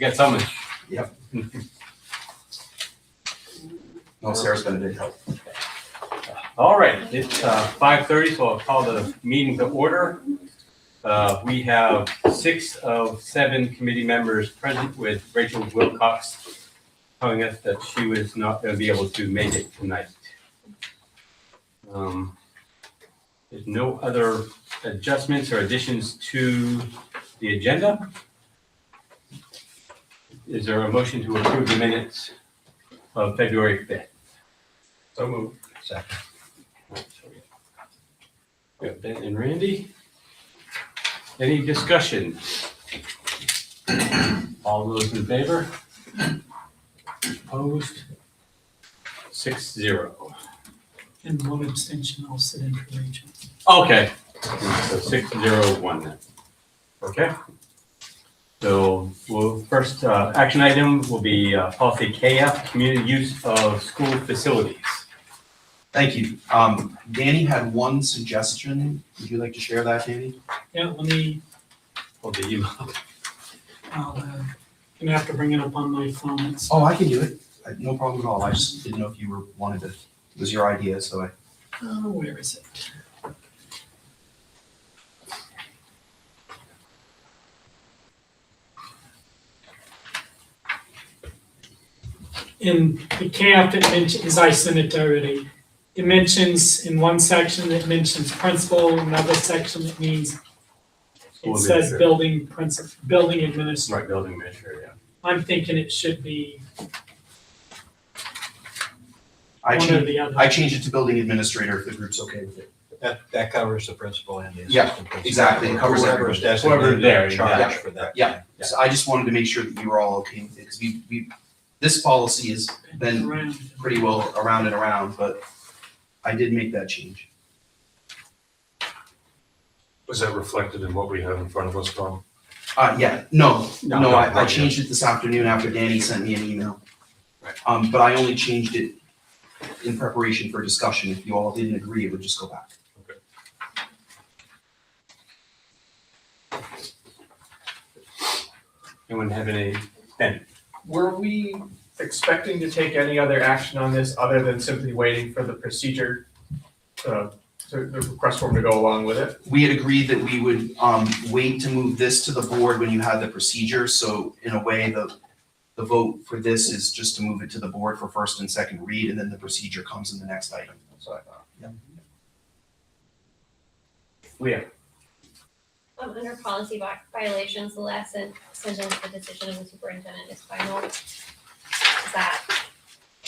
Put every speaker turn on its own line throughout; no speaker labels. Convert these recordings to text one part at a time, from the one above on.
got someone.
Yep. No, Sarah's been a big help.
All right, it's 5:30, so I'll call the meeting to order. We have 6 of 7 committee members present, with Rachel Wilcox telling us that she was not going to be able to make it tonight. There's no other adjustments or additions to the agenda. Is there a motion to approve the minutes of February 5th?
So moved.
Second. We have Ben and Randy. Any discussion? All those in favor? Opposed? 6-0.
And one abstention, I'll sit in for Rachel.
Okay, so 6-0-1 then. Okay. So first action item will be policy KF, community use of school facilities.
Thank you. Danny had one suggestion. Would you like to share that, Danny?
Yeah, let me,
Hold the email.
gonna have to bring it up on my phone. It's-
Oh, I can do it. No problem at all. I just didn't know if you wanted to, it was your idea, so I.
Oh, where is it? In the CAF, it mentions, as I sent it already, it mentions in one section, it mentions principal, another section, it means,
School
it says
administrator.
building principal, building administrator.
Right, building administrator, yeah.
I'm thinking it should be
I
one or
changed,
the other.
I changed it to building administrator if the group's okay with it.
That covers the principal and the
Yeah,
assistant principal.
exactly. It covers
Whoever is
everybody.
designated
Whoever's there,
in charge
yeah.
for that.
Yeah. So I just wanted to make sure that you were all okay with it, because this policy has been
Around.
pretty well around and around, but I did make that change.
Was that reflected in what we have in front of us, Tom?
Yeah,
No,
I changed it this afternoon after Danny sent me an email.
Right.
But I only changed it in preparation for discussion. If you all didn't agree, it would just go back.
Anyone have any? Ben?
Were we expecting to take any other action on this other than simply waiting for the procedure, the request form to go along with it?
We had agreed that we would wait to move this to the board when you had the procedure. So in a way, the vote for this is just to move it to the board for first and second read, and then the procedure comes in the next item.
That's what I thought.
Leah?
Under policy violations, the last sentence, the decision of the superintendent is final. Is that,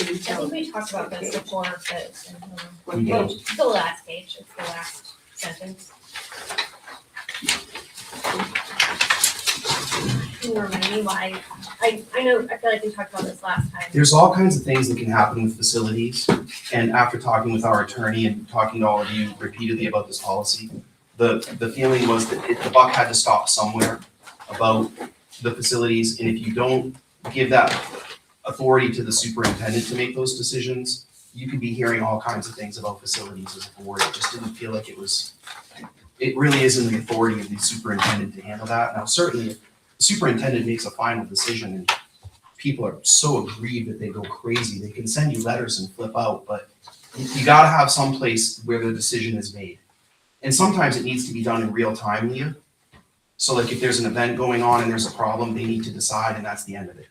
I think we talked about this before, but,
We did.
the last page, it's the last sentence. Can you remind me why, I know, I feel like we talked about this last time.
There's all kinds of things that can happen with facilities. And after talking with our attorney and talking to all of you repeatedly about this policy, the feeling was that the buck had to stop somewhere about the facilities. And if you don't give that authority to the superintendent to make those decisions, you could be hearing all kinds of things about facilities as a board. It just didn't feel like it really isn't the authority of the superintendent to handle that. Now, certainly, if the superintendent makes a final decision and people are so aggrieved that they go crazy, they can send you letters and flip out, but you gotta have some place where the decision is made. And sometimes it needs to be done in real time, Leah. So like if there's an event going on and there's a problem, they need to decide and that's the end of it.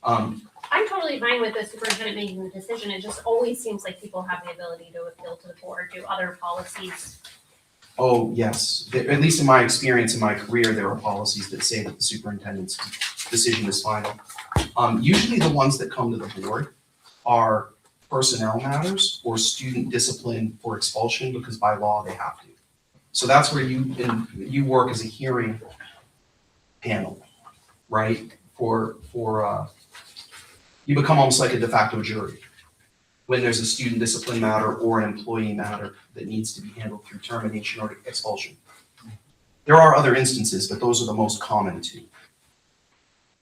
I'm totally fine with the superintendent making the decision, it just always seems like people have the ability to appeal to the board, do other policies.
Oh, yes. At least in my experience in my career, there are policies that say that the superintendent's decision is final. Usually the ones that come to the board are personnel matters or student discipline for expulsion, because by law they have to. So that's where you work as a hearing panel, right? You become almost like a de facto jury when there's a student discipline matter or an employee matter that needs to be handled through termination or expulsion. There are other instances, but those are the most common two.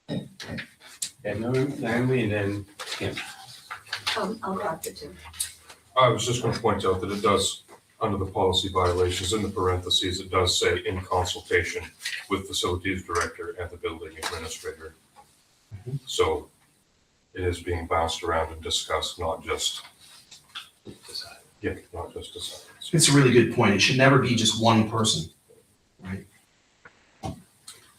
And Naomi, and then Kim.
I'll drop it too.
I was just gonna point out that it does, under the policy violations, in the parentheses, it does say in consultation with facilities director and the building administrator. So it is being bounced around and discussed, not just decided.
It's a really good point. It should never be just one person, right?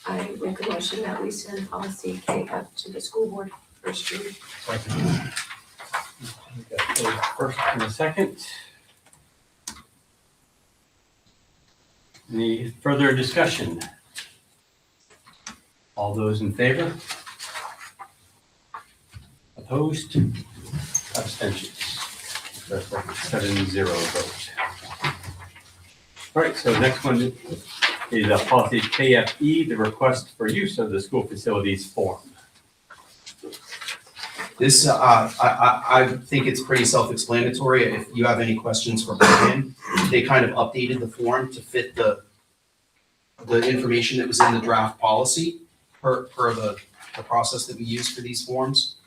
I make a motion that we send policy KF to the school board first read.
First and a second. Any further discussion? All those in favor? Opposed? Abstentions? That's like a 7-0 vote. All right, so next one is policy KFE, the request for use of the school facilities form.
This, I think it's pretty self-explanatory. If you have any questions for Brian, they kind of updated the form to fit the information that was in the draft policy per the process that we use for these forms.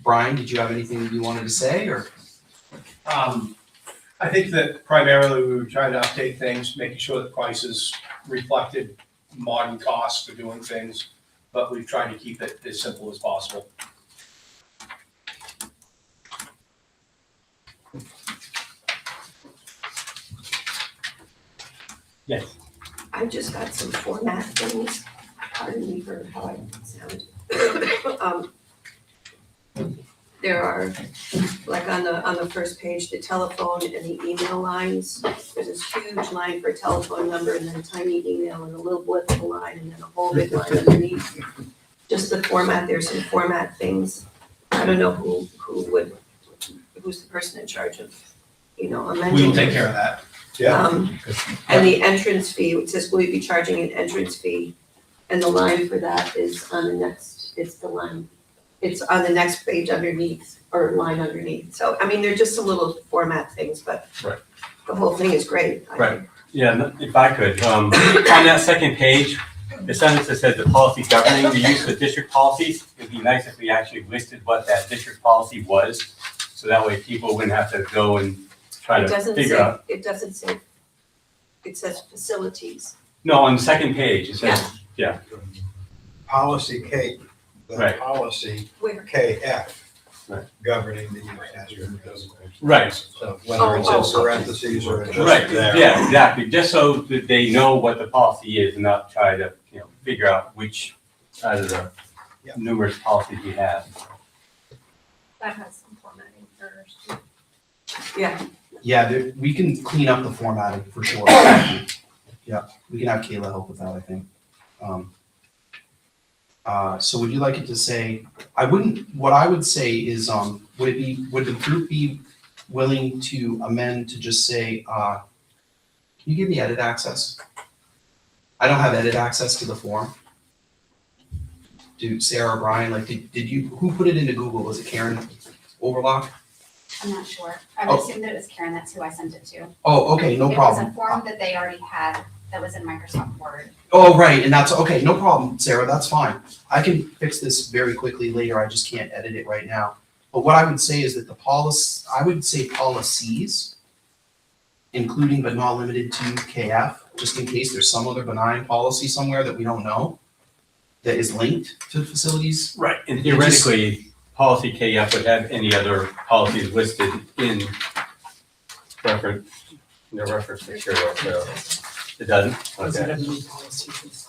Brian, did you have anything that you wanted to say, or?
I think that primarily we were trying to update things, making sure that prices reflected modern costs for doing things, but we've tried to keep it as simple as possible.
Yes.
I just got some format things, pardon me for how I sound. There are, like on the first page, the telephone and the email lines. There's this huge line for a telephone number and then a tiny email and a little blip of a line and then a whole big line underneath. Just the format, there's some format things. I don't know who's the person in charge of, amending.
We will take care of that.
And the entrance fee, it says, will you be charging an entrance fee? And the line for that is on the next, it's on the next page underneath, or line underneath. So, I mean, they're just some little format things, but
Right.
the whole thing is great. I
Right.
think.
Yeah, if I could, on that second page, the sentence that said the policy governing the use of district policies, it'd be nice if we actually listed what that district policy was, so that way people wouldn't have to go and try to figure out.
It doesn't say, it says facilities.
No, on the second page, it says,
Policy K, the
Right.
policy
Where?
KF
Right.
governing the use hazard.
right,
So whether it's in
Oh.
parentheses or just
right,
there.
yeah, exactly, just so that they know what the policy is and not try to, figure out which out of the
Yeah.
numerous policies we have.
That has some formatting errors too.
Yeah, we can clean up the formatting for sure. Yeah, we can have Kayla help with that, I think. So would you like it to say, what I would say is, would the group be willing to amend to just say, can you give me edit access? I don't have edit access to the form. Do Sarah or Brian, who put it into Google? Was it Karen Overlock?
I'm not sure. I would
Oh.
assume that it was Karen, that's who I sent it to.
Oh, okay, no
It
problem.
was a form that they already had that was in Microsoft Word.
Oh, right, and that's, okay, no problem, Sarah, that's fine. I can fix this very quickly later, I just can't edit it right now. But what I would say is that I would say policies, including but not limited to KF, just in case there's some other benign policy somewhere that we don't know that is linked to facilities.
Right, and theoretically, policy KF would have any other policies listed in reference material, so it doesn't?
Doesn't
Okay.
have any policies.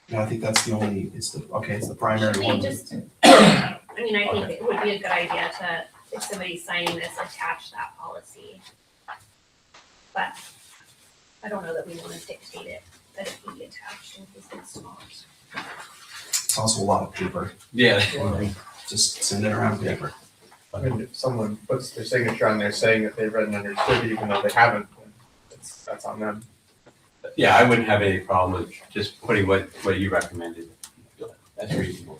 No, I think that's the only, it's the primary
Should we
one.
just, I think it would be a good idea to, if somebody's signing this, attach that policy. But I don't know that we wanna dictate it, that it be attached in case it's not.
It's also a lot of paper,
Yeah.
just send it around paper.
I mean, if someone puts their signature on there saying that they read and understood it, even though they haven't, then that's on them.
Yeah, I wouldn't have any problem with just putting what you recommended. That's reasonable.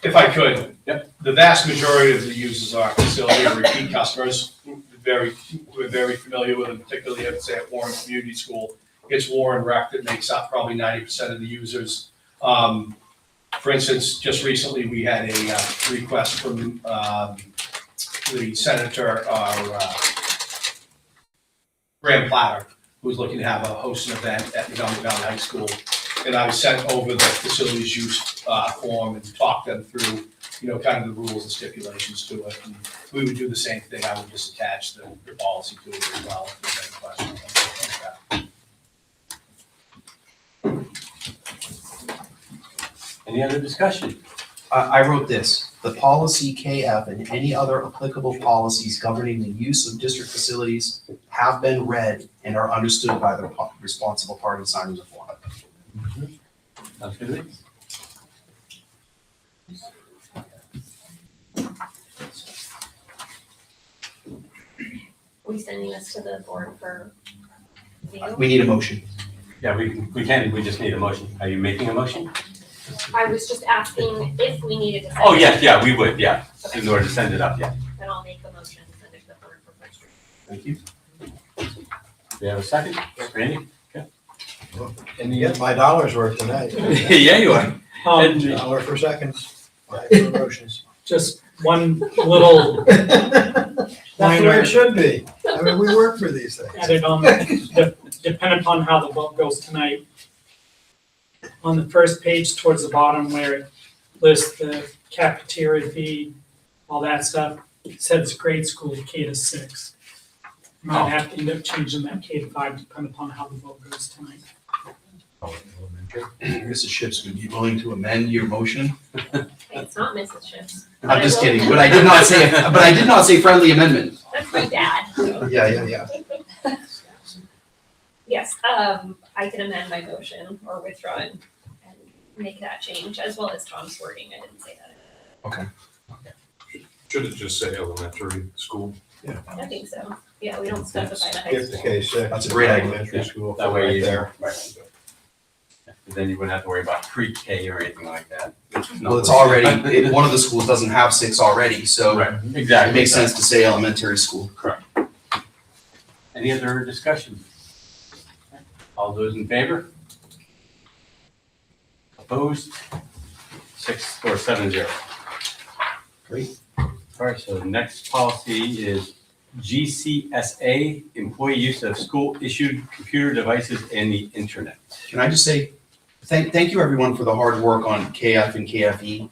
If I could.
Yep.
The vast majority of the users of our facility are repeat customers. We're very familiar with them, particularly at, say, at Warren Community School. It's Warren Rec that makes up probably 90% of the users. For instance, just recently, we had a request from the senator, Graham Platter, who's looking to have host an event at Montgomery Valley High School And I sent over the facilities use form and talked them through, kind of the rules and stipulations to it. And we would do the same thing, I would just attach the policy to it as well, if there's any questions.
Any other discussion?
I wrote this, the policy KF and any other applicable policies governing the use of district facilities have been read and are understood by the responsible party signing the form.
Sounds good.
We sending this to the board for review?
We need a motion.
Yeah, we can, we just need a motion. Are you making a motion?
I was just asking if we needed to send.
Oh,
it.
yes, yeah, we would, yeah, in order to send it up, yeah.
Then I'll make a motion to send it to the board for first reading.
Thank you.
We have a second? Randy?
And you get my dollar's worth tonight.
Yeah, you are.
Dollar for seconds, five for motions.
Just one little
That's the way
minor
it should be. I mean, we work for these things.
added on, depending upon how the vote goes tonight. On the first page towards the bottom where it lists the cafeteria fee, all that stuff, it says grade school K to 6. Might have to end up changing that K to 5 depending upon how the vote goes tonight.
Mrs. Schiff's, would you be willing to amend your motion?
It's not Mrs. Schiff's.
I'm just kidding, but I did not say friendly amendment.
That's my dad.
Yeah.
Yes, I can amend my motion or withdraw and make that change, as well as Tom's wording, I didn't say that.
Should it just say elementary school?
I think so, yeah, we don't specify the high
Skip the
school.
K6.
That's a great idea.
Elementary school.
That way
right
you,
there.
right. Then you wouldn't have to worry about pre-K or anything like that.
Well, it's already, one of the schools doesn't have 6 already, so
Right,
it
exactly.
makes sense to say elementary school.
Correct. Any other discussion? All those in favor? Opposed? 7-0.
Great.
All right, so the next policy is GCSA, employee use of school-issued computer devices and the internet.
Can I just say, thank you everyone for the hard work on KF and KFE.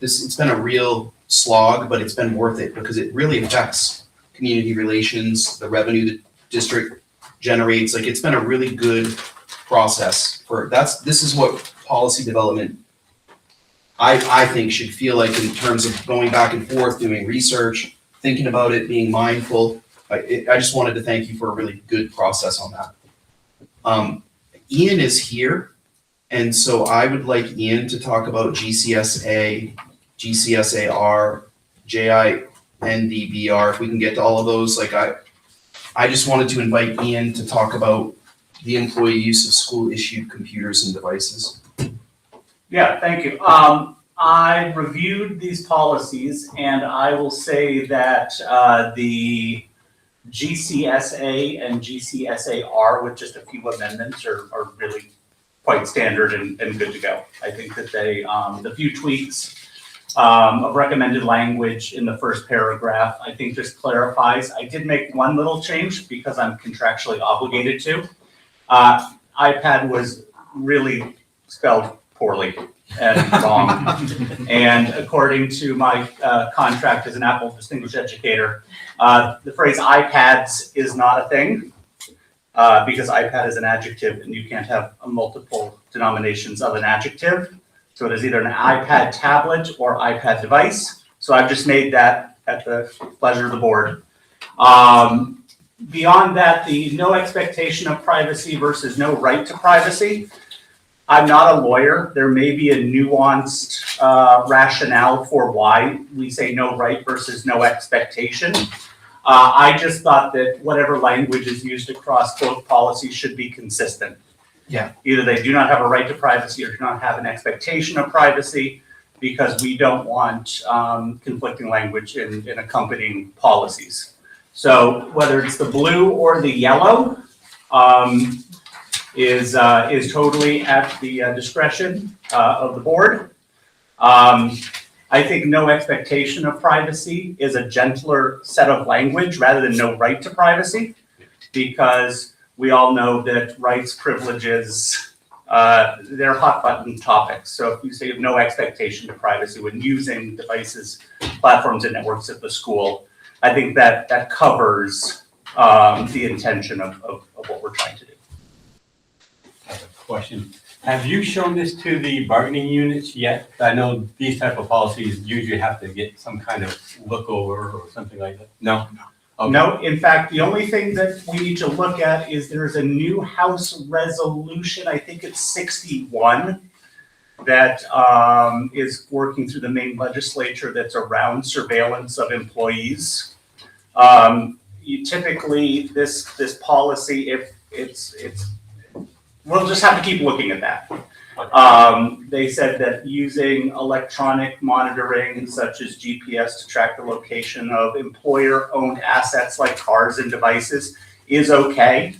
It's been a real slog, but it's been worth it because it really affects community relations, the revenue the district generates. Like, it's been a really good process this is what policy development I think should feel like in terms of going back and forth, doing research, thinking about it, being mindful. I just wanted to thank you for a really good process on that. Ian is here, and so I would like Ian to talk about GCSA, GCSAR, JINDBR, if we can get to all of those. Like, I just wanted to invite Ian to talk about the employee use of school-issued computers and devices.
Yeah, thank you. I reviewed these policies and I will say that the GCSA and GCSAR with just a few amendments are really quite standard and good to go. I think that they, the few tweaks of recommended language in the first paragraph, I think just clarifies. I did make one little change because I'm contractually obligated to. iPad was really spelled poorly and wrong. And according to my contract as an Apple Distinguished Educator, the phrase iPads is not a thing because iPad is an adjective and you can't have multiple denominations of an adjective. So it is either an iPad tablet or iPad device. So I've just made that at the pleasure of the board. Beyond that, the no expectation of privacy versus no right to privacy. I'm not a lawyer. There may be a nuanced rationale for why we say no right versus no expectation. I just thought that whatever language is used across both policies should be consistent.
Yeah.
Either they do not have a right to privacy or do not have an expectation of privacy, because we don't want conflicting language in accompanying policies. So whether it's the blue or the yellow, is totally at the discretion of the board. I think no expectation of privacy is a gentler set of language rather than no right to privacy, because we all know that rights, privileges, they're hot button topics. So if you say no expectation of privacy when using devices, platforms, and networks at the school, I think that covers the intention of what we're trying to do.
I have a question. Have you shown this to the bargaining units yet? I know these type of policies usually have to get some kind of look over or something like that. No? Okay.
No, in fact, the only thing that we need to look at is there's a new House resolution, I think it's 61, that is working through the Maine legislature that's around surveillance of employees. You typically, this policy, if it's, we'll just have to keep looking at that. They said that using electronic monitoring such as GPS to track the location of employer-owned assets like cars and devices is okay.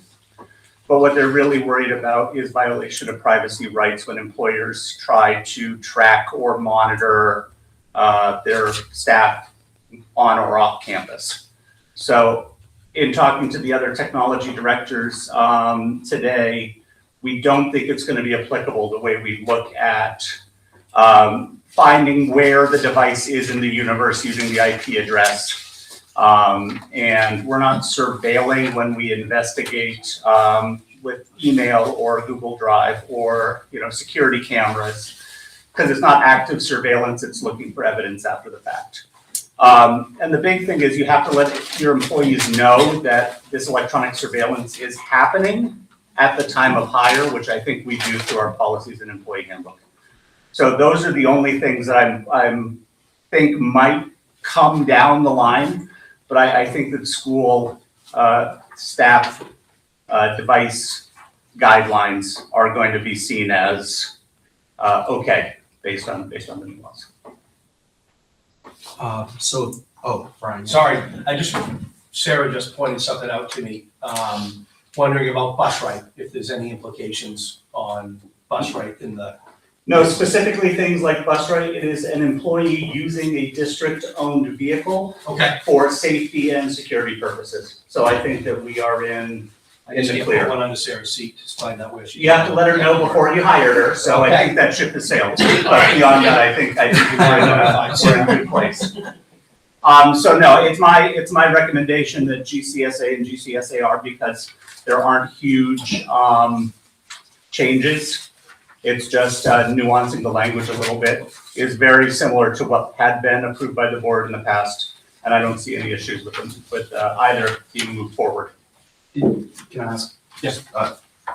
But what they're really worried about is violation of privacy rights when employers try to track or monitor their staff on or off campus. So in talking to the other technology directors today, we don't think it's going to be applicable the way we look at finding where the device is in the universe using the IP address. And we're not surveilling when we investigate with email or Google Drive or security cameras, because it's not active surveillance, it's looking for evidence after the fact. And the big thing is you have to let your employees know that this electronic surveillance is happening at the time of hire, which I think we do through our policies and employee handbook. So those are the only things that I'm think might come down the line, but I think that school staff device guidelines are going to be seen as okay based on the new laws.
Brian.
Sorry, Sarah just pointed something out to me. Wondering about bus rate, if there's any implications on bus rate in the.
No, specifically things like bus rate, it is an employee using a district-owned vehicle
Okay.
for safety and security purposes. So I think that we are in
I just
the
need to
clear.
put one under Sarah's seat to find out where she.
You have to let her know before you hire her, so I think that ship has sailed. But beyond that, I think we're in a good place. So no, it's my recommendation that GCSA and GCSAR, because there aren't huge changes. It's just nuancing the language a little bit. Is very similar to what had been approved by the board in the past, and I don't see any issues with them, with either being moved forward.
Can I ask?
Yes.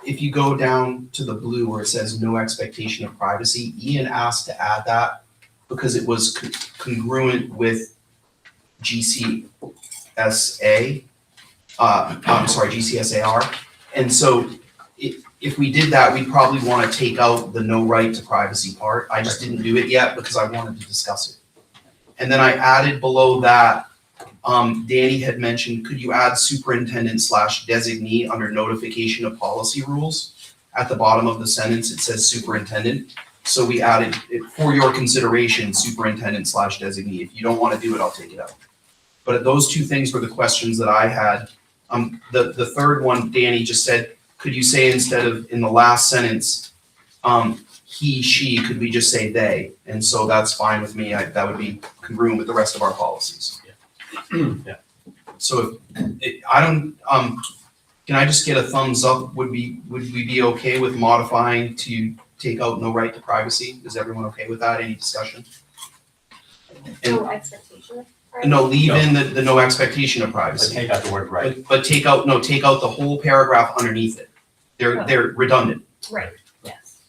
If you go down to the blue where it says no expectation of privacy, Ian asked to add that because it was congruent with GCSA. GCSAR. And so if we did that, we'd probably want to take out the no right to privacy part. I just didn't do it yet because I wanted to discuss it. And then I added below that, Danny had mentioned, could you add superintendent/designee under notification of policy rules? At the bottom of the sentence, it says superintendent. So we added it for your consideration, superintendent/designee. If you don't want to do it, I'll take it out. But those two things were the questions that I had. The third one, Danny just said, could you say instead of in the last sentence, he, she, could we just say they? And so that's fine with me. That would be congruent with the rest of our policies.
Yeah.
So can I just get a thumbs up? Would we be okay with modifying to take out no right to privacy? Is everyone okay with that? Any discussion?
No expectation of privacy?
No, leave in the no expectation of
But
privacy.
take out the word right.
But take out the whole paragraph underneath it. They're redundant.
Right, yes.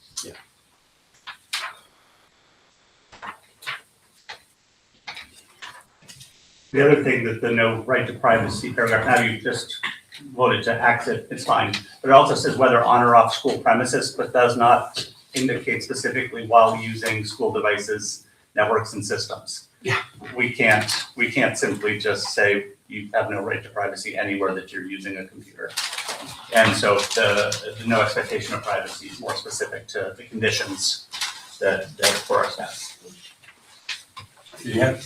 The other thing that the no right to privacy paragraph, now you just voted to exit, it's fine. But it also says whether on or off school premises, but does not indicate specifically while using school devices, networks, and systems.
Yeah.
We can't simply just say you have no right to privacy anywhere that you're using a computer. And so the no expectation of privacy is more specific to the conditions that for our staff.
Yeah,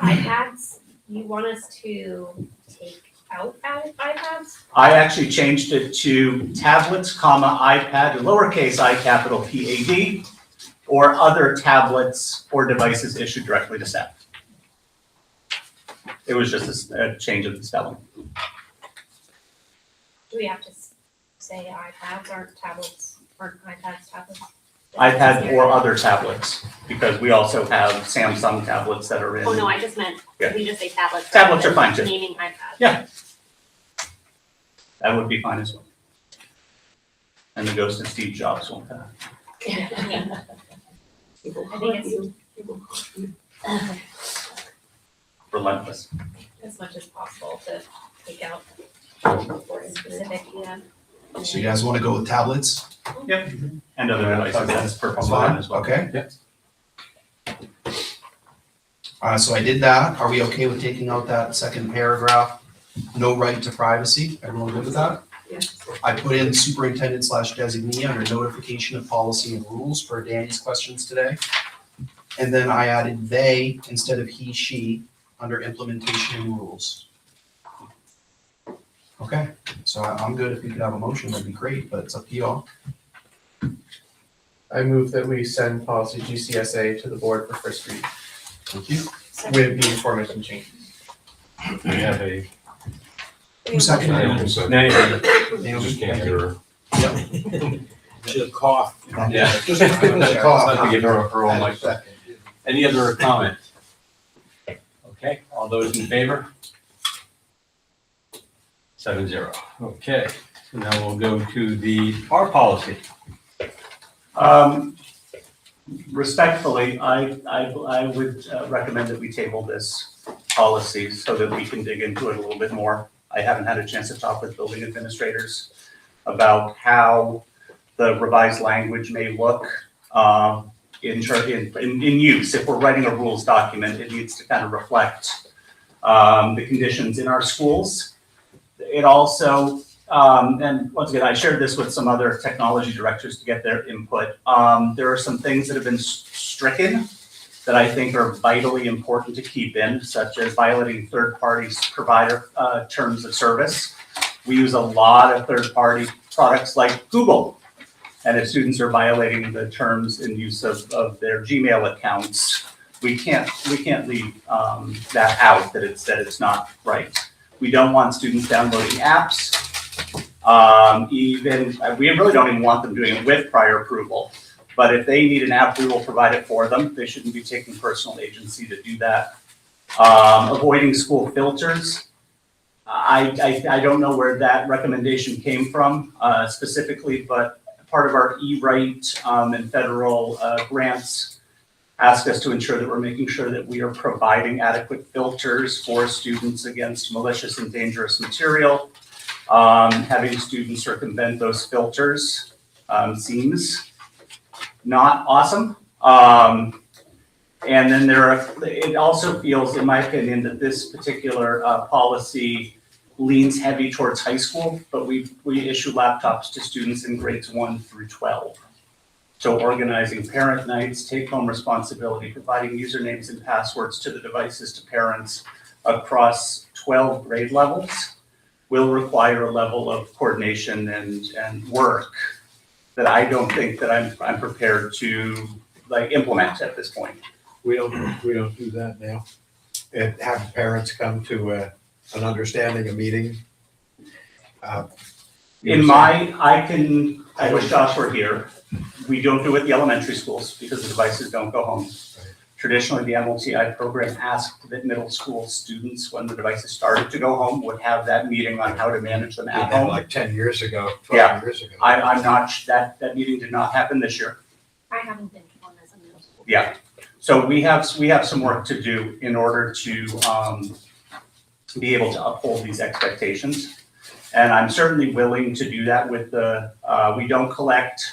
I had, you want us to take without iPads?
I actually changed it to tablets, iPad, lowercase I, capital PAD, or other tablets or devices issued directly to staff. It was just a change of the spelling.
Do we have to say iPads aren't tablets, aren't iPads tablets?
iPad or other tablets, because we also have Samsung tablets that are in.
Oh, no, I just meant,
Yeah.
we just say tablets.
Tablets are
rather
fine,
than
too.
Naming iPads.
Yeah. That would be fine as well. And the ghost of Steve Jobs won't have.
I think it's
Relentless.
as much as possible to take out specific, yeah.
So you guys wanna go with tablets?
And other devices, that's perfectly fine as well.
Okay.
Yep.
So I did that. Are we okay with taking out that second paragraph? No right to privacy. Everyone good with that?
Yes.
I put in superintendent / designee under notification of policy and rules for Danny's questions today. And then I added they instead of he, she under implementation and rules. Okay, so I'm good. If we could have a motion, that'd be great, but it's up to you all.
I move that we send policy GCSA to the board for first read
Thank you.
with the aforementioned changes.
We have a.
Who seconded
I
it?
almost said,
Naomi.
I just can't hear her.
Should cough.
Yeah.
Just give us a cough.
Let me give her her own microphone. Any other comments? Okay, all those in favor? 7-0. Okay, so now we'll go to our policy.
Respectfully, I would recommend that we table this policy so that we can dig into it a little bit more. I haven't had a chance to talk with building administrators about how the revised language may look in use. If we're writing a rules document, it needs to kind of reflect the conditions in our schools. It also, and once again, I shared this with some other technology directors to get their input. There are some things that have been stricken that I think are vitally important to keep in, such as violating third parties provider terms of service. We use a lot of third party products like Google. And if students are violating the terms and use of their Gmail accounts, we can't leave that out, that it's not right. We don't want students downloading apps. We really don't even want them doing it with prior approval. But if they need an app, we will provide it for them. They shouldn't be taking personal agency to do that. Avoiding school filters. I don't know where that recommendation came from specifically, but part of our E-Right and federal grants ask us to ensure that we're making sure that we are providing adequate filters for students against malicious and dangerous material. Having students circumvent those filters seems not awesome. And then it also feels, in my opinion, that this particular policy leans heavy towards high school, but we issue laptops to students in grades 1 through 12. So organizing parent nights, take-home responsibility, providing usernames and passwords to the devices to parents across 12 grade levels will require a level of coordination and work that I don't think that I'm prepared to implement at this point.
We don't do that now. And have parents come to an understanding, a meeting.
I wish Josh were here. We don't do it at the elementary schools because the devices don't go home. Traditionally, the MLTI program asked that middle school students, when the devices started to go home, would have that meeting on how to manage them at home.
Like 10 years ago,
Yeah.
12 years ago.
I'm not, that meeting did not happen this year.
I haven't been to one as a middle school.
Yeah. So we have some work to do in order to be able to uphold these expectations. And I'm certainly willing to do that with we don't collect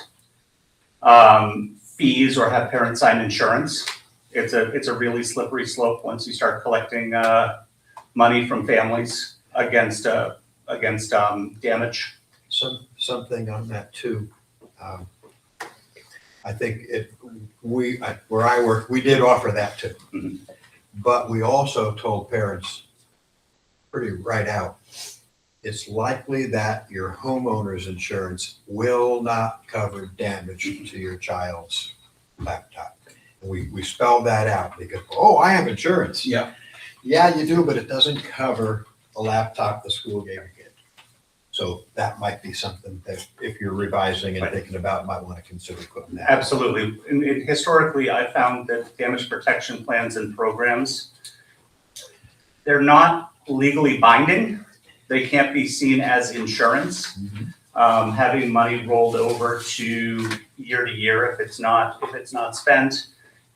fees or have parents sign insurance. It's a really slippery slope once you start collecting money from families against damage.
Something on that too. I think where I work, we did offer that too.
Mhm.
But we also told parents pretty right out. It's likely that your homeowner's insurance will not cover damage to your child's laptop. And we spelled that out because, oh, I have insurance.
Yeah.
Yeah, you do, but it doesn't cover a laptop the school gave a kid. So that might be something that if you're revising and thinking about, might want to consider putting that.
Absolutely. Historically, I found that damage protection plans and programs, they're not legally binding. They can't be seen as insurance. Having money rolled over to year if it's not spent,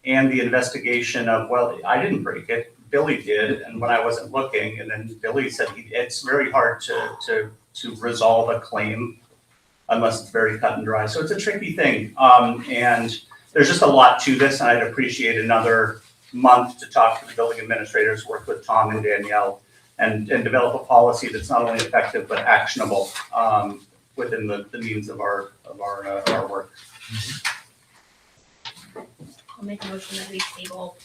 and the investigation of, well, I didn't break it, Billy did, and when I wasn't looking, and then Billy said it's very hard to resolve a claim unless it's very cut and dry. So it's a tricky thing. And there's just a lot to this, and I'd appreciate another month to talk to the building administrators, work with Tom and Danielle, and develop a policy that's not only effective but actionable within the means of our work.
I'll make a motion that we table,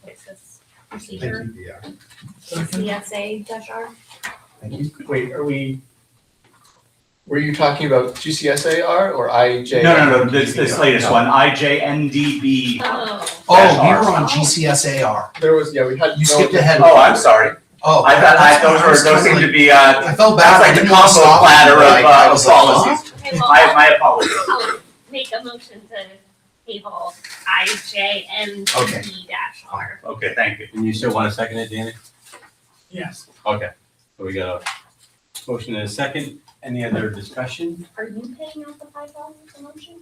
what's this procedure?
Yeah.
CSA-R.
Thank you.
Wait, were you talking about GCSAR or IJ?
No, this latest one, IJNDB.
Oh.
Oh, you were on GCSAR.
There was, yeah, we had.
You skipped ahead.
Oh, I'm sorry.
Oh.
I thought those seem to be,
I felt
that's
bad.
like
I
the
didn't want to
combo
stop you,
platter
but I
of
was like,
policies.
Okay, well,
My apologies.
I'll make a motion to table IJND-R.
Okay, thank you.
And you still want to second it, Danny?
Yes.
Okay, so we got a motion and a second. Any other discussion?
Are you paying out the $5 for motion?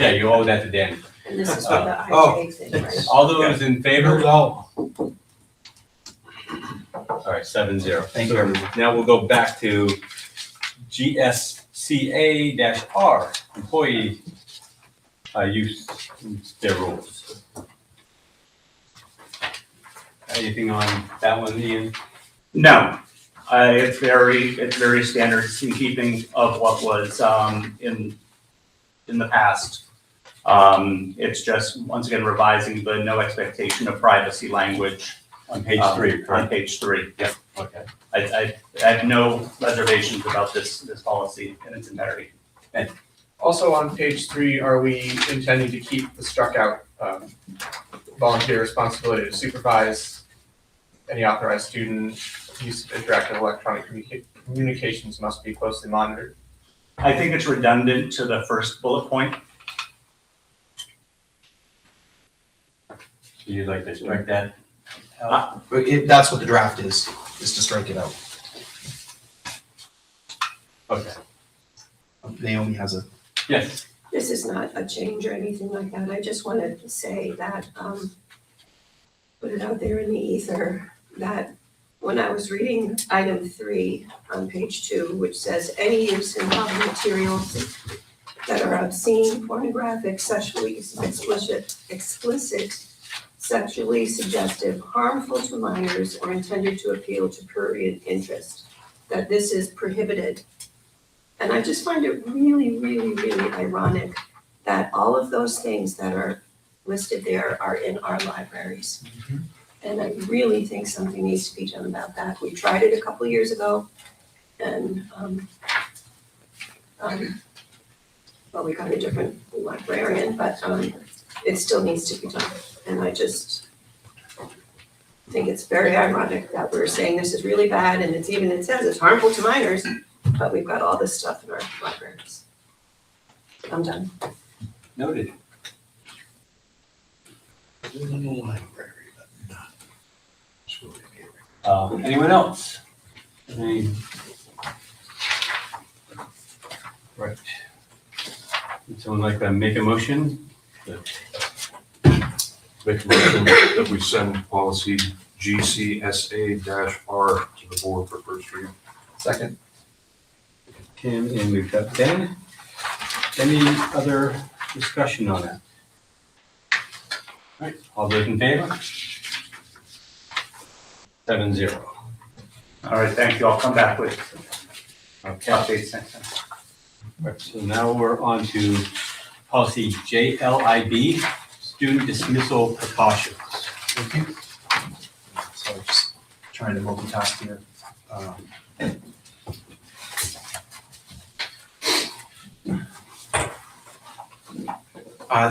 Yeah, you owe that to Danny.
And this is for the
Oh.
IJ thing, right?
All those in favor?
No.
All right, 7-0.
Thank you,
So
everyone.
now we'll go back to GSCA-R, employee use their rules. Anything on that one, Ian?
No, it's very standard, it's in keeping of what was in the past. It's just, once again, revising the no expectation of privacy language.
On page 3,
On
correct?
page 3, yep.
Okay.
I have no reservations about this policy in its entirety.
Also on page 3, are we intending to keep the struck out volunteer responsibility to supervise any authorized student? Use of interactive electronic communications must be closely monitored.
I think it's redundant to the first bullet point.
So you'd like to strike that?
That's what the draft is to strike it out.
Okay.
Naomi has a,
Yes.
This is not a change or anything like that. I just wanted to say that, put it out there in the ether, that when I was reading item 3 on page 2, which says any use involving materials that are obscene, pornographic, sexually explicit, sexually suggestive, harmful to minors, or intended to appeal to prurient interest, that this is prohibited. And I just find it really, really, really ironic that all of those things that are listed there are in our libraries. And I really think something needs to be done about that. We tried it a couple years ago, and, well, we got a different librarian, but, it still needs to be done. And I just think it's very ironic that we're saying this is really bad, and it says it's harmful to minors, but we've got all this stuff in our libraries. I'm done.
Noted.
In the library, but not school.
Anyone else? Any? Right. Would someone like to make a motion?
Make a motion that we send policy GCSA-R to the board for first reading.
Second.
Tim, and we've got Ben. Any other discussion on that? All right, all those in favor? 7-0.
All right, thank you. I'll come back with
Okay.
updates next time.
Right, so now we're on to policy JLIB, student dismissal precautions.
thank you. So just trying to multitask here.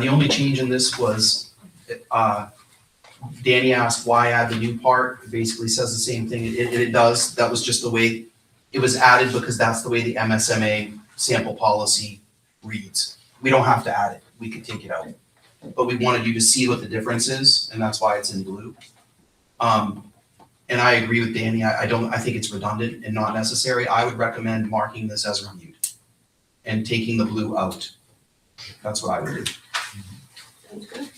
The only change in this was, Danny asked why add the new part. It basically says the same thing. It does. That was just the way it was added because that's the way the MSMA sample policy reads. We don't have to add it. We could take it out. But we wanted you to see what the difference is, and that's why it's in blue. And I agree with Danny. I think it's redundant and not necessary. I would recommend marking this as reviewed and taking the blue out. That's what I would do.
Sounds good.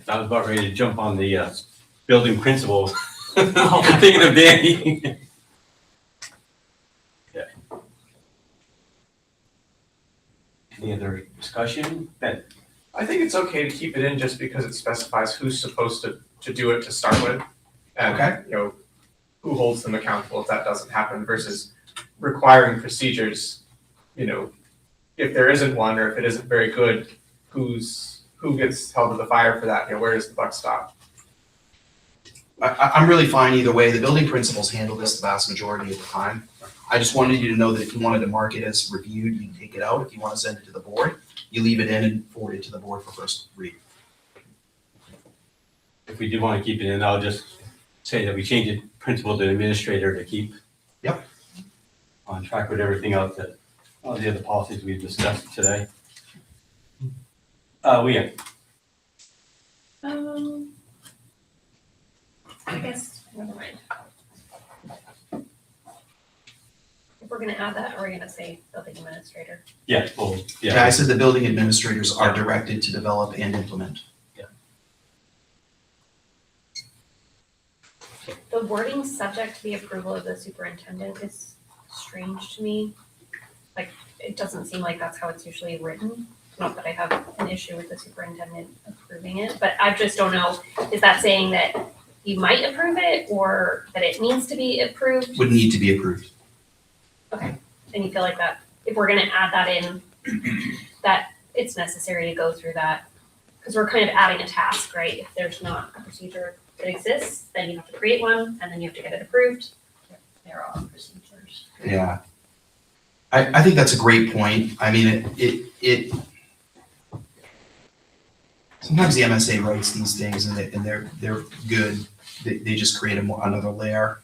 I was about ready to jump on the building principles. Thinking of Danny. Yeah. Any other discussion? Ben?
I think it's okay to keep it in just because it specifies who's supposed to do it to start with. And,
Okay.
you know, who holds them accountable if that doesn't happen versus requiring procedures, you know, if there isn't one or if it isn't very good, who gets held to the fire for that? You know, where does the buck stop?
I'm really fine either way. The building principals handle this the vast majority of the time. I just wanted you to know that if you wanted to mark it as reviewed, you can take it out. If you want to send it to the board, you leave it in and forward it to the board for first read.
If we do want to keep it in, I'll just say that we change it principal to administrator to keep on track with everything else that, all the other policies we've discussed today. Leah?
I guess, never mind. If we're gonna add that, are we gonna say building administrator?
Yeah, well,
Yeah, I said the building administrators are directed to develop and implement.
The wording subject to the approval of the superintendent is strange to me. Like, it doesn't seem like that's how it's usually written. Not that I have an issue with the superintendent approving it, but I just don't know, is that saying that you might approve it or that it needs to be approved?
Would need to be approved.
Okay, and you feel like that, if we're gonna add that in, that it's necessary to go through that? Because we're kind of adding a task, right? If there's not a procedure that exists, then you have to create one, and then you have to get it approved. There are procedures.
Yeah. I think that's a great point. I mean, it sometimes the MSA writes these things and they're good. They just create another layer.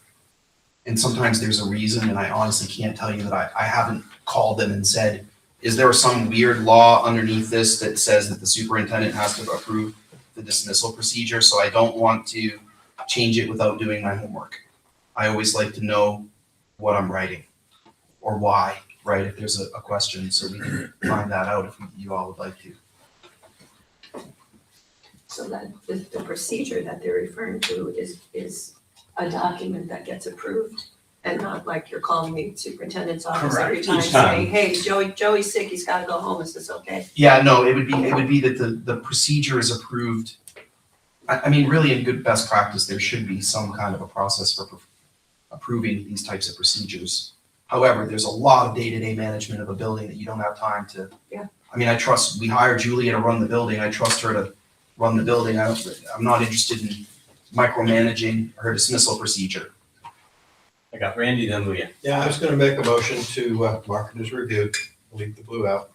And sometimes there's a reason, and I honestly can't tell you that I haven't called them and said, is there some weird law underneath this that says that the superintendent has to approve the dismissal procedure? So I don't want to change it without doing my homework. I always like to know what I'm writing or why, right? If there's a question, so we can find that out if you all would like to.
So that the procedure that they're referring to is a document that gets approved and not like you're calling the superintendent's office every
Correct,
time
each time.
saying, hey, Joey's sick, he's gotta go home, is this okay?
Yeah, no, it would be that the procedure is approved. I mean, really in good best practice, there should be some kind of a process for approving these types of procedures. However, there's a lot of day-to-day management of a building that you don't have time to.
Yeah.
I mean, we hired Julia to run the building. I trust her to run the building. I'm not interested in micromanaging her dismissal procedure.
I got Randy, then Leah.
Yeah, I was gonna make a motion to mark it as reviewed, leave the blue out.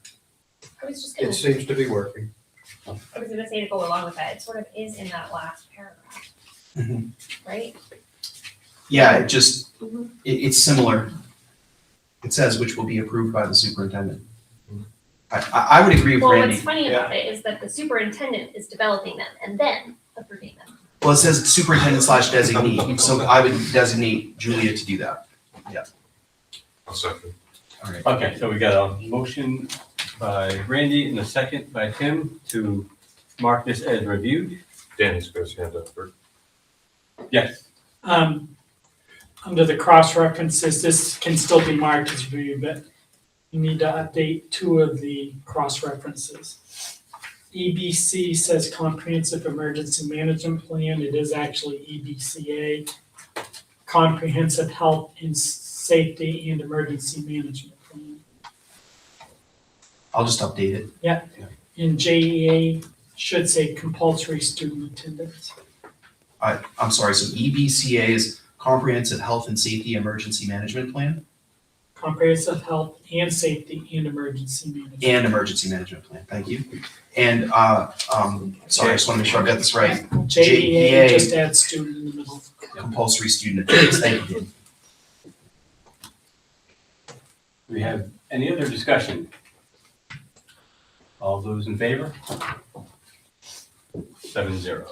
I was just
It
gonna,
seems to be working.
I was gonna say to go along with that, it sort of is in that last paragraph,
Mhm.
right?
Yeah, it just,
Mhm.
it's similar. It says which will be approved by the superintendent. I would agree with
Well,
Randy.
what's funny about it is that the superintendent is developing them and then approving them.
Well, it says superintendent / designee, so I would designate Julia to do that.
I'll second.
All right.
Okay, so we got a motion by Randy and a second by Tim to mark this as reviewed.
Danny's got his hand up first.
Yes.
Under the cross references, this can still be marked as reviewed, but you need to update two of the cross references. EBC says Comprehensive Emergency Management Plan, it is actually EBCA. Comprehensive Health and Safety and Emergency Management Plan.
I'll just update it.
And JEA should say compulsory student attendance.
I'm sorry, so EBCA is Comprehensive Health and Safety Emergency Management Plan
Comprehensive Health and Safety and Emergency Management.
and Emergency Management Plan, thank you. And, sorry, I just wanna make sure I got this right,
JEA, just add student in the middle.
compulsory student attendance, thank you, Dave.
Do we have any other discussion? All those in favor? 7-0.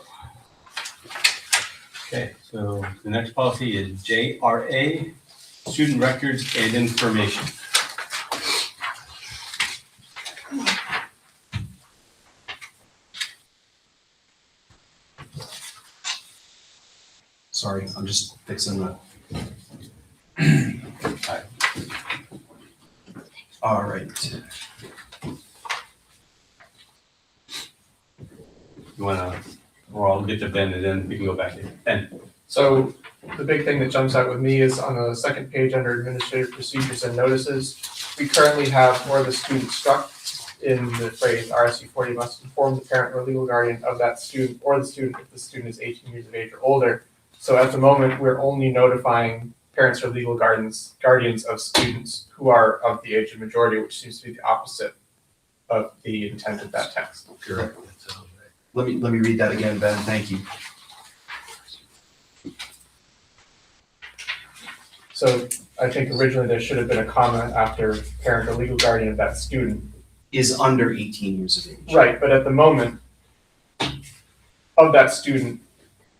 Okay, so the next policy is JRA, Student Records and Information.
Sorry, I'm just fixing the. All right,
You wanna, or I'll get to Ben and then we can go back to Ben.
So the big thing that jumps out with me is on the second page under administrative procedures and notices. We currently have where the student struck in the phrase RSU 40 must inform the parent or legal guardian of that student or the student if the student is 18 years of age or older. So at the moment, we're only notifying parents or legal guardians of students who are of the age of majority, which seems to be the opposite of the intent of that text.
Correct.
let me read that again, Ben, thank you.
So I think originally there should have been a comma after parent or legal guardian of that student.
Is under 18 years of age.
Right, but at the moment, of that student,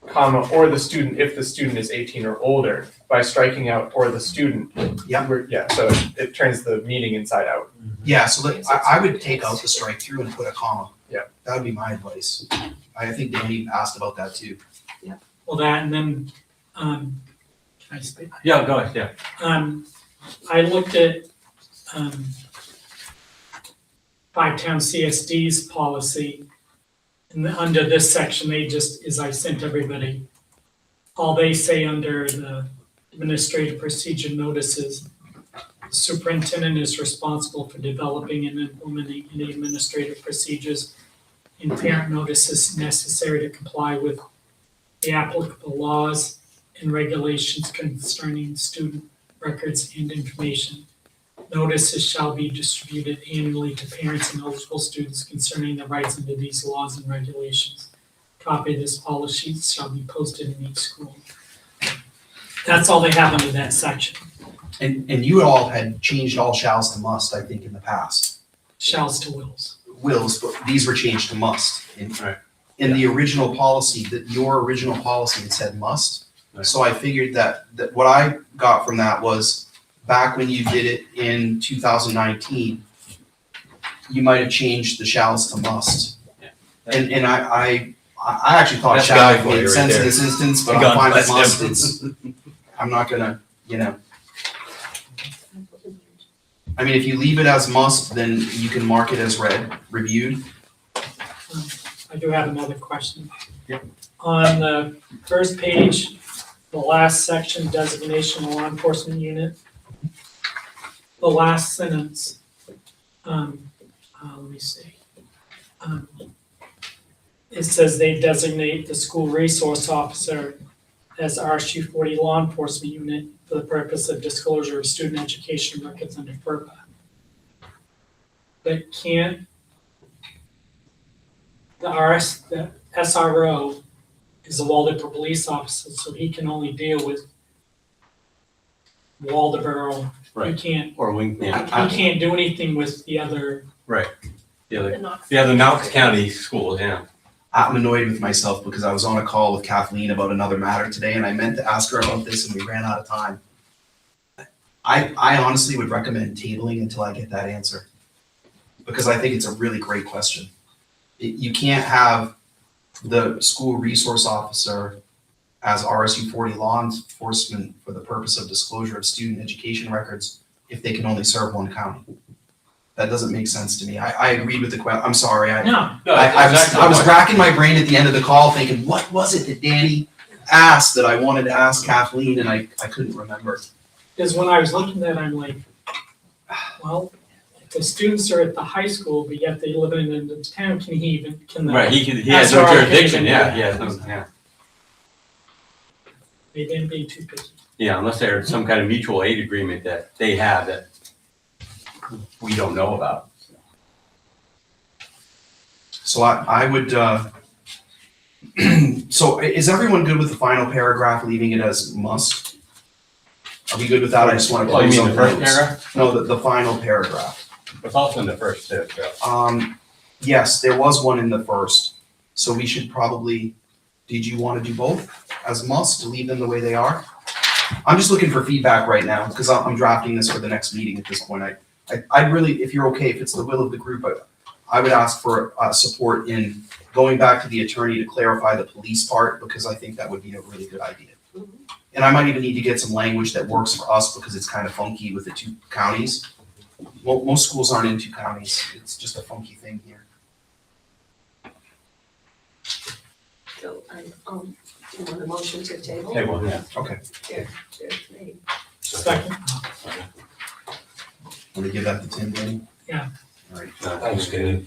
comma, or the student if the student is 18 or older, by striking out or the student.
Yeah.
So it turns the meaning inside out.
Yeah, so I would take out the strike through and put a comma.
Yeah.
That would be my advice. I think Danny asked about that too.
Well, that, and then, can I speak?
Yeah, go ahead, yeah.
I looked at, Five-Town CSD's policy, and under this section, they just, as I sent everybody, all they say under the administrative procedure notices, the superintendent is responsible for developing and implementing any administrative procedures and parent notices necessary to comply with the applicable laws and regulations concerning student records and information. Notices shall be distributed annually to parents and eligible students concerning their rights under these laws and regulations. Copy of this policy shall be posted in each school. That's all they have under that section.
And you all had changed all shalls to must, I think, in the past.
Shalls to wills.
Wills, but these were changed to must.
Right.
In the original policy, your original policy, it said must.
Right.
So I figured that what I got from that was back when you did it in 2019, you might have changed the shalls to must.
Yeah.
And I actually thought
That's
shall
guy for you
made
right
sense in
there.
this instance, but
Gone,
I'm fine with
that's
must.
different.
It's, I'm not gonna, I mean, if you leave it as must, then you can mark it as reviewed.
I do have another question.
Yep.
On the first page, the last section, designation of law enforcement unit. The last sentence, let me see. It says they designate the school resource officer as RSU 40 law enforcement unit for the purpose of disclosure of student education records under FERPA. But can't the SRO is a Waldeboro police officer, so he can only deal with Waldeboro.
Right.
He can't,
Or Wing, yeah,
he can't do anything with the other,
the other Knox County schools, yeah.
I'm annoyed with myself because I was on a call with Kathleen about another matter today and I meant to ask her about this and we ran out of time. I honestly would recommend tabling until I get that answer. Because I think it's a really great question. You can't have the school resource officer as RSU 40 law enforcement for the purpose of disclosure of student education records if they can only serve one county. That doesn't make sense to me. I agreed with the question. I'm sorry.
no,
I was racking my brain at the end of the call thinking, what was it that Danny asked that I wanted to ask Kathleen and I couldn't remember.
because when I was looking at it, I'm like, well, if the students are at the high school, but yet they live in the town, can the
Right, he has
SRO
no
can
jurisdiction,
even do
yeah,
that.
he has no, yeah.
They didn't be too picky.
Yeah, unless there's some kind of mutual aid agreement that they have that we don't know about.
So I would, so is everyone good with the final paragraph, leaving it as must? Are we good with that? I just want to
Oh, you
close
mean
out
the first
notes.
paragraph?
No, the final paragraph.
It's also in the first too, so.
Yes, there was one in the first, so we should probably, did you want to do both as must, to leave them the way they are? I'm just looking for feedback right now, because I'm drafting this for the next meeting at this point. I'd really, if you're okay, if it's the will of the group, I would ask for support in going back to the attorney to clarify the police part, because I think that would be a really good idea. And I might even need to get some language that works for us, because it's kind of funky with the two counties. Most schools aren't in two counties, it's just a funky thing here.
So, do you want a motion to table?
Table, yeah.
There's me.
Second.
Want to give that to Tim, Danny?
Yeah.
All right.
Thanks, Danny.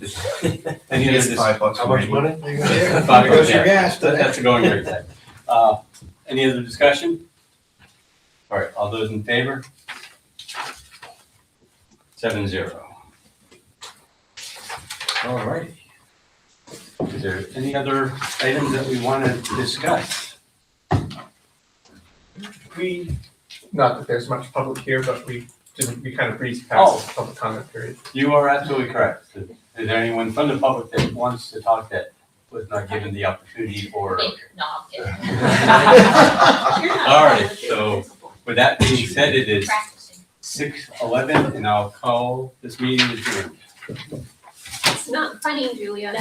Any
He
other
gets $5
How
from
much
Randy.
money?
Five
Goes your
yeah.
gas today.
That's a going rate then. Any other discussion? All right, all those in favor? 7-0. All right. Is there any other items that we want to discuss?
Not that there's much public here, but we kind of breezed past the public comment period.
You are absolutely correct. Is there anyone from the public that wants to talk that was not given the opportunity for?
No, I'm kidding.
All right, so with that being said, it is
Practicing.
6:11 and I'll call this meeting adjourned.
It's not funny, Julia.